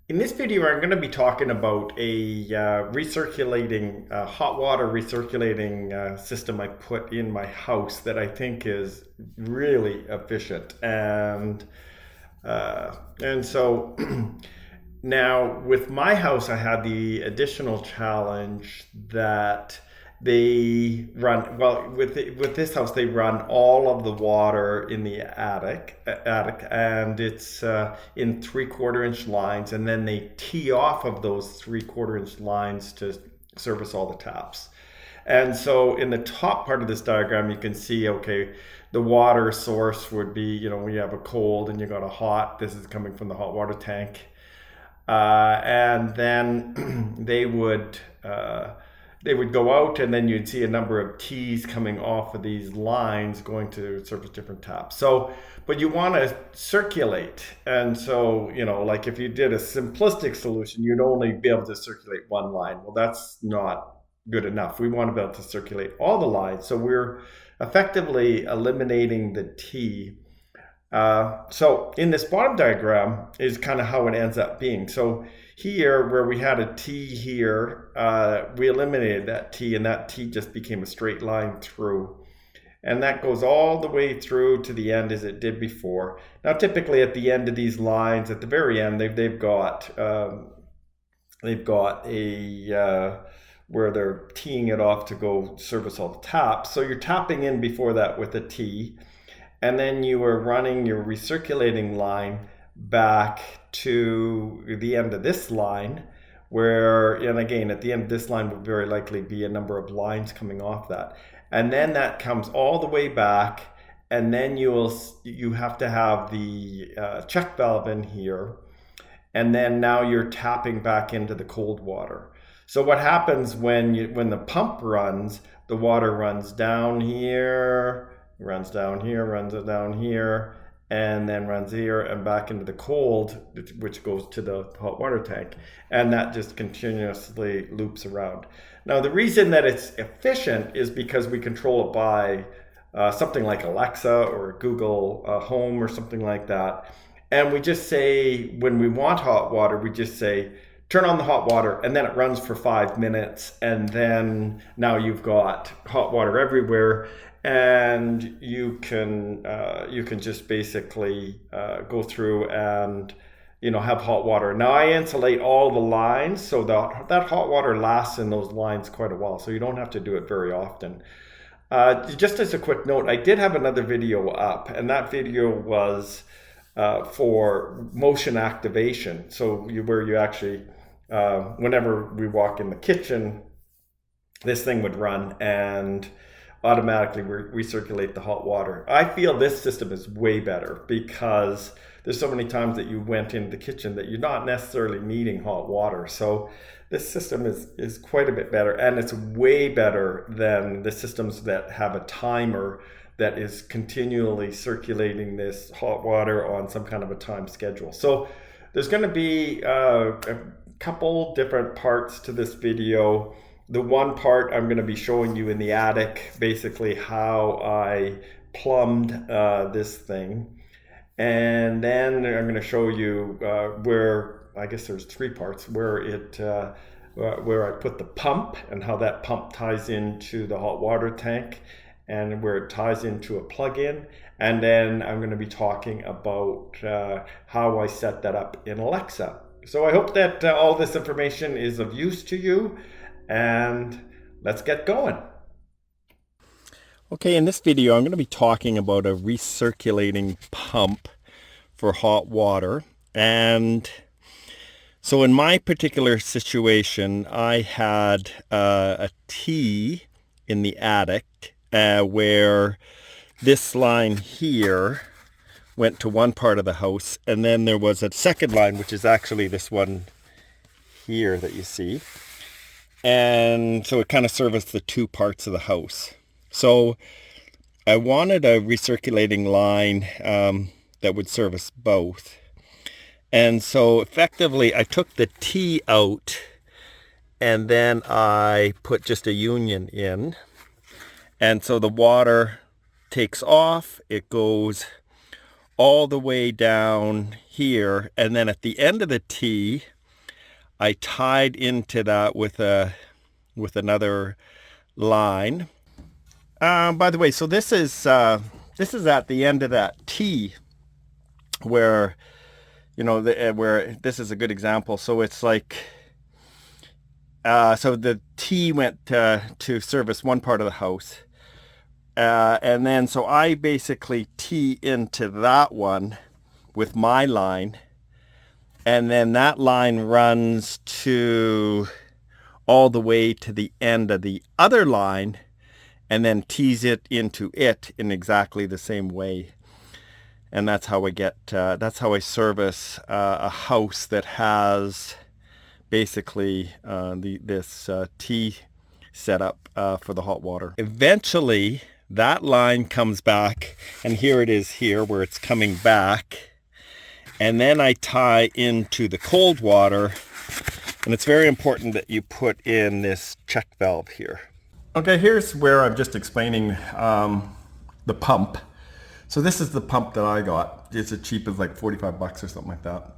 In this video, I'm going to be talking about a recirculating, hot water recirculating system I put in my house that I think is really efficient. And so now with my house, I had the additional challenge that they run well with this house. They run all of the water in the attic, and it's in 3/4 inch lines, and then they tee off of those 3/4 inch lines to service all the taps. And so in the top part of this diagram, you can see, okay, the water source would be, when you have a cold and you got a hot, this is coming from the hot water tank. And then they would go out, and then you'd see a number of T's coming off of these lines going to service different taps. So, but you want to circulate. And so, like if you did a simplistic solution, you'd only be able to circulate one line. Well, that's not good enough. We want to be able to circulate all the lines. So we're effectively eliminating the T. So in this bottom diagram is kind of how it ends up being. So here, where we had a T here, we eliminated that T, and that T just became a straight line through. And that goes all the way through to the end as it did before. Now, typically at the end of these lines, at the very end, they've got a where they're teeing it off to go service all the taps. So you're tapping in before that with a T, and then you are running your recirculating line back to the end of this line, where, and again, at the end of this line would very likely be a number of lines coming off that. And then that comes all the way back, and then you have to have the check valve in here, and then now you're tapping back into the cold water. So what happens when the pump runs, the water runs down here, runs down here, runs down here, and then runs here and back into the cold, which goes to the hot water tank. And that just continuously loops around. Now, the reason that it's efficient is because we control it by something like Alexa or Google Home or something like that. And we just say, when we want hot water, we just say, turn on the hot water, and then it runs for 5 minutes, and then now you've got hot water everywhere, and you can just basically go through and have hot water. Now I insulate all the lines so that hot water lasts in those lines quite a while, so you don't have to do it very often. Just as a quick note, I did have another video up, and that video was for motion activation. So where you actually, whenever we walk in the kitchen, this thing would run and automatically recirculate the hot water. I feel this system is way better because there's so many times that you went into the kitchen that you're not necessarily needing hot water. So this system is quite a bit better, and it's way better than the systems that have a timer that is continually circulating this hot water on some kind of a time schedule. So there's going to be a couple different parts to this video. The one part I'm going to be showing you in the attic, basically how I plumbed this thing. And then I'm going to show you where, I guess there's three parts, where I put the pump and how that pump ties into the hot water tank, and where it ties into a plug-in. And then I'm going to be talking about how I set that up in Alexa. So I hope that all this information is of use to you, and let's get going. Okay, in this video I'm going to be talking about a recirculating pump for hot water. And so in my particular situation, I had a T in the attic where this line here went to one part of the house, and then there was a second line, which is actually this one here that you see. And so it kind of serviced the two parts of the house. So I wanted a recirculating line that would service both. And so effectively I took the T out, and then I put just a union in. And so the water takes off, it goes all the way down here, and then at the end of the T, I tied into that with another line. By the way, so this is at the end of that T where where this is a good example. So it's like so the T went to service one part of the house. And then so I basically tee into that one with my line, and then that line runs to all the way to the end of the other line, and then tees it into it in exactly the same way. And that's how I service a house that has basically this T setup for the hot water. Eventually, that line comes back, and here it is here where it's coming back. And then I tie into the cold water, and it's very important that you put in this check valve here. Okay, here's where I'm just explaining the pump. So this is the pump that I got. It's as cheap as like 45 bucks or something like that.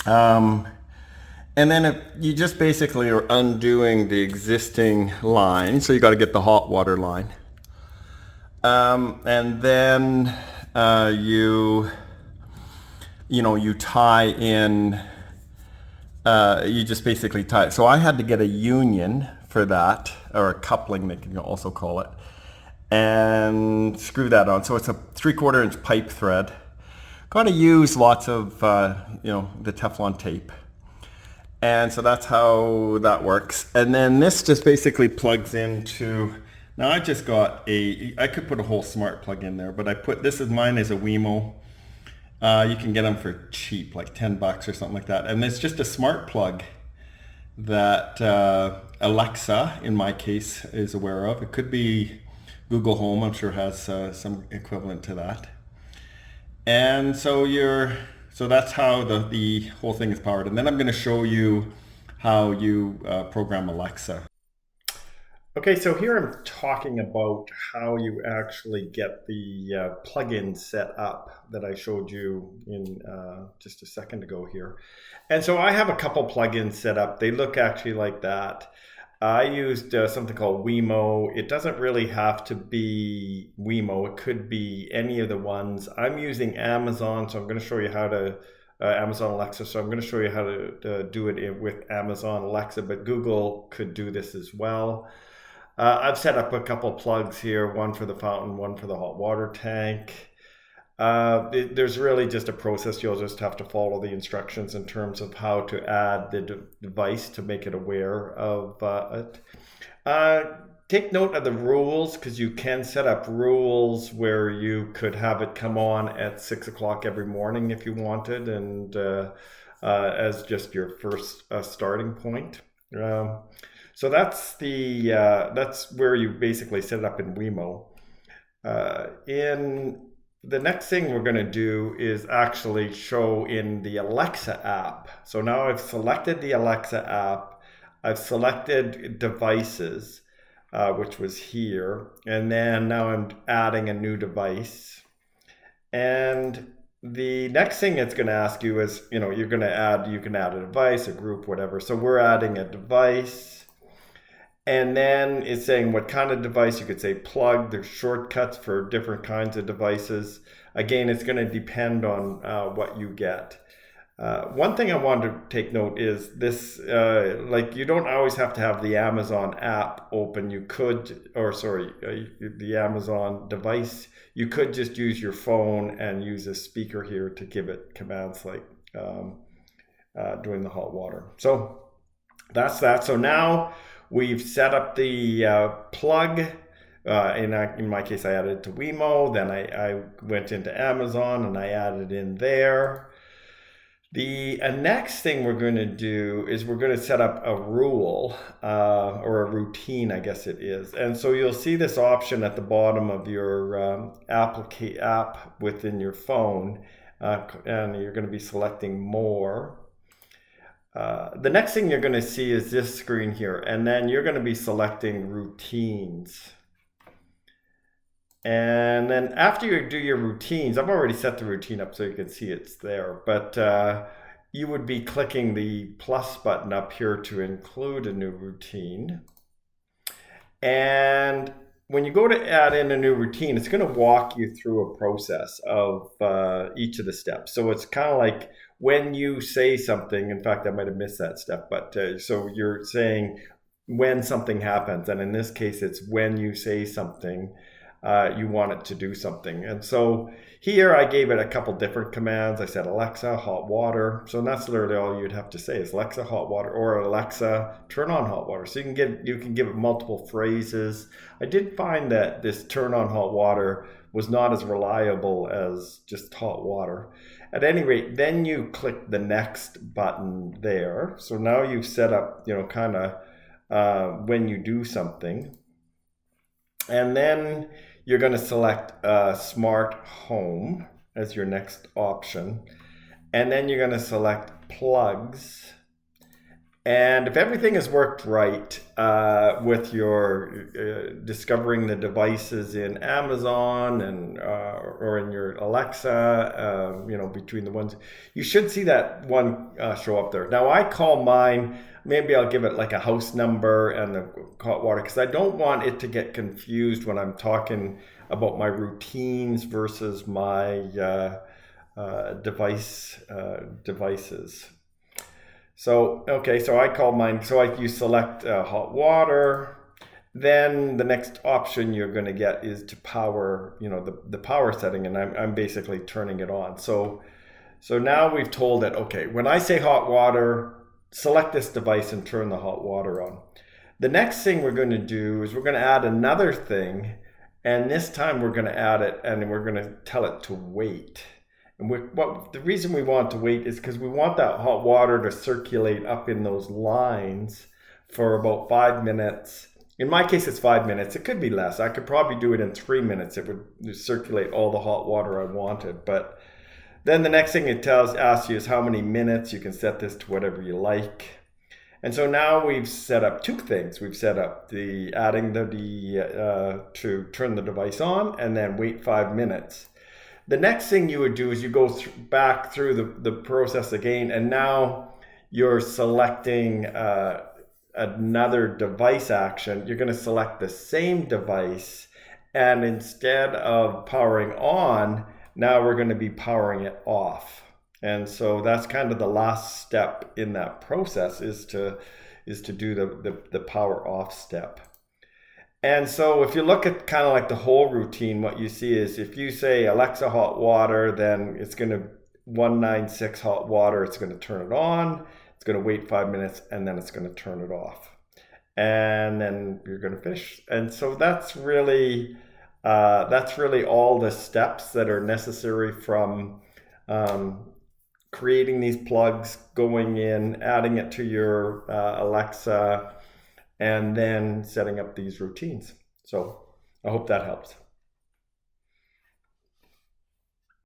And then you just basically are undoing the existing line. So you got to get the hot water line. And then you tie in, you just basically tie it. So I had to get a union for that, or a coupling, they can also call it, and screw that on. So it's a 3/4 inch pipe thread. Got to use lots of, the Teflon tape. And so that's how that works. And then this just basically plugs into, now I just got I could put a whole smart plug in there, but mine is a Wemo. You can get them for cheap, like 10 bucks or something like that. And it's just a smart plug that Alexa, in my case, is aware of. It could be Google Home, I'm sure has some equivalent to that. And so that's how the whole thing is powered. And then I'm going to show you how you program Alexa. Okay, so here I'm talking about how you actually get the plugin set up that I showed you in just a second ago here. And so I have a couple plugins set up. They look actually like that. I used something called Wemo. It doesn't really have to be Wemo. It could be any of the ones. I'm using Amazon, so I'm going to show you how to Amazon Alexa. So I'm going to show you how to do it with Amazon Alexa, but Google could do this as well. I've set up a couple plugs here, one for the fountain, one for the hot water tank. There's really just a process. You'll just have to follow the instructions in terms of how to add the device to make it aware of it. Take note of the rules, because you can set up rules where you could have it come on at 6 o'clock every morning if you wanted, and as just your first starting point. So that's where you basically set it up in Wemo. In the next thing we're going to do is actually show in the Alexa app. So now I've selected the Alexa app. I've selected devices, which was here. And then now I'm adding a new device. And the next thing it's going to ask you is, you can add a device, a group, whatever. So we're adding a device. And then it's saying what kind of device. You could say plug. There's shortcuts for different kinds of devices. Again, it's going to depend on what you get. One thing I wanted to take note is this, you don't always have to have the Amazon app open. You could, the Amazon device. You could just use your phone and use a speaker here to give it commands like doing the hot water. So that's that. So now we've set up the plug. In my case, I added it to Wemo. Then I went into Amazon and I added in there. The next thing we're going to do is we're going to set up a rule or a routine, I guess it is. And so you'll see this option at the bottom of your app within your phone, and you're going to be selecting more. The next thing you're going to see is this screen here, and then you're going to be selecting routines. And then after you do your routines, I've already set the routine up so you can see it's there, but you would be clicking the plus button up here to include a new routine. And when you go to add in a new routine, it's going to walk you through a process of each of the steps. So it's kind of like when you say something, in fact, I might have missed that step, but so you're saying when something happens, and in this case, it's when you say something, you want it to do something. And so here I gave it a couple different commands. I said, Alexa, hot water. So that's literally all you'd have to say is Alexa, hot water, or Alexa, turn on hot water. So you can give it multiple phrases. I did find that this turn on hot water was not as reliable as just hot water. At any rate, then you click the next button there. So now you've set up, kind of when you do something. And then you're going to select Smart Home as your next option. And then you're going to select Plugs. And if everything has worked right with your discovering the devices in Amazon and or in your Alexa, between the ones, you should see that one show up there. Now I call mine, maybe I'll give it like a house number and the hot water, because I don't want it to get confused when I'm talking about my routines versus my devices. So, okay, so I call mine, so you select hot water. Then the next option you're going to get is to power, the power setting, and I'm basically turning it on. So now we've told it, okay, when I say hot water, select this device and turn the hot water on. The next thing we're going to do is we're going to add another thing, and this time we're going to add it and we're going to tell it to wait. And the reason we want to wait is because we want that hot water to circulate up in those lines for about 5 minutes. In my case, it's 5 minutes. It could be less. I could probably do it in 3 minutes. It would circulate all the hot water I wanted. But then the next thing it asks you is how many minutes. You can set this to whatever you like. And so now we've set up two things. We've set up the adding to turn the device on and then wait 5 minutes. The next thing you would do is you go back through the process again, and now you're selecting another device action. You're going to select the same device, and instead of powering on, now we're going to be powering it off. And so that's kind of the last step in that process is to do the power off step. And so if you look at kind of like the whole routine, what you see is if you say Alexa hot water, then it's going to 196 hot water, it's going to turn it on, it's going to wait 5 minutes, and then it's going to turn it off. And then you're going to finish. And so that's really all the steps that are necessary from creating these plugs, going in, adding it to your Alexa, and then setting up these routines. So I hope that helps.